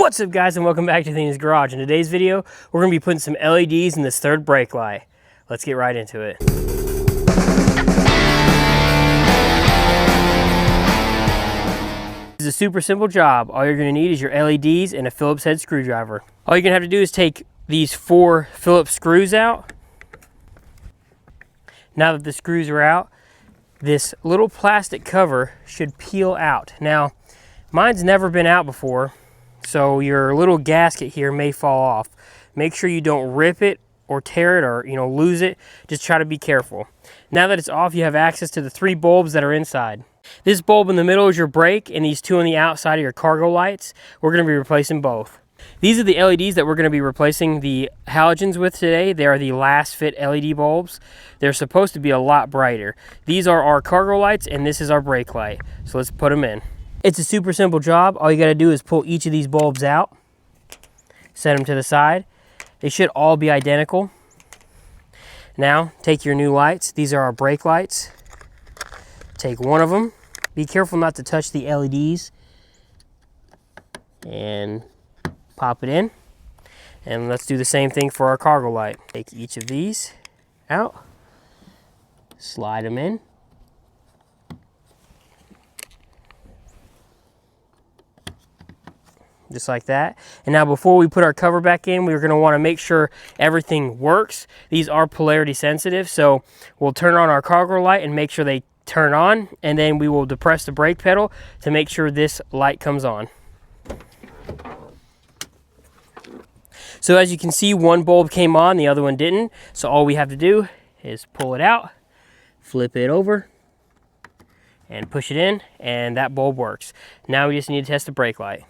What's up, guys, and welcome back to Athena's Garage. In today's video, we're going to be putting some LEDs in this third brake light. Let's get right into it. This is a super simple job. All you're going to need is your LEDs and a Phillips head screwdriver. All you're going to have to do is take these 4 Phillips screws out. Now that the screws are out, this little plastic cover should peel out. Now, mine's never been out before, so your little gasket here may fall off. Make sure you don't rip it or tear it or lose it. Just try to be careful. Now that it's off, you have access to the 3 bulbs that are inside. This bulb in the middle is your brake, and these 2 on the outside are your cargo lights. We're going to be replacing both. These are the LEDs that we're going to be replacing the halogens with today. They are the Lasfit LED bulbs. They're supposed to be a lot brighter. These are our cargo lights, and this is our brake light. So let's put them in. It's a super simple job. All you got to do is pull each of these bulbs out, set them to the side. They should all be identical. Now, take your new lights. These are our brake lights. Take one of them. Be careful not to touch the LEDs. And pop it in. And let's do the same thing for our cargo light. Take each of these out. Slide them in. Just like that. And now before we put our cover back in, we're going to want to make sure everything works. These are polarity sensitive, so we'll turn on our cargo light and make sure they turn on, and then we will depress the brake pedal to make sure this light comes on. So as you can see, one bulb came on, the other one didn't. So all we have to do is pull it out, flip it over, and push it in, and that bulb works. Now we just need to test the brake light.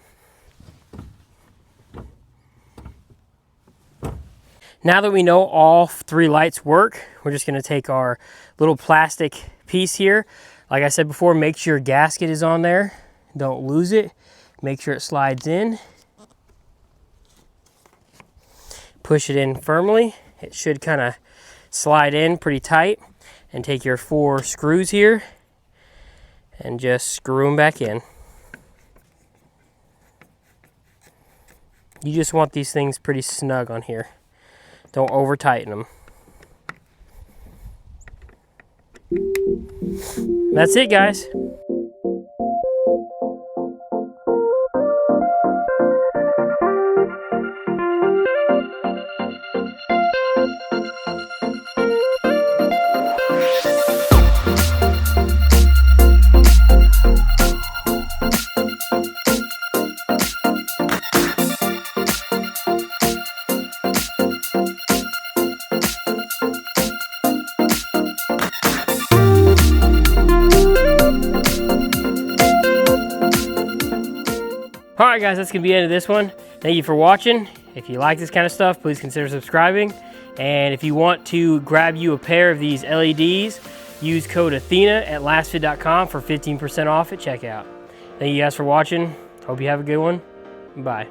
Now that we know all 3 lights work, we're just going to take our little plastic piece here. Like I said before, make sure your gasket is on there. Don't lose it. Make sure it slides in. Push it in firmly. It should kind of slide in pretty tight. And take your 4 screws here and just screw them back in. You just want these things pretty snug on here. Don't over tighten them. That's it, guys. Alright guys, that's going to be the end of this one. Thank you for watching. If you like this kind of stuff, please consider subscribing. And if you want to grab you a pair of these LEDs, use code Athena at lasfit.com for 15% off at checkout. Thank you guys for watching. Hope you have a good one. Bye.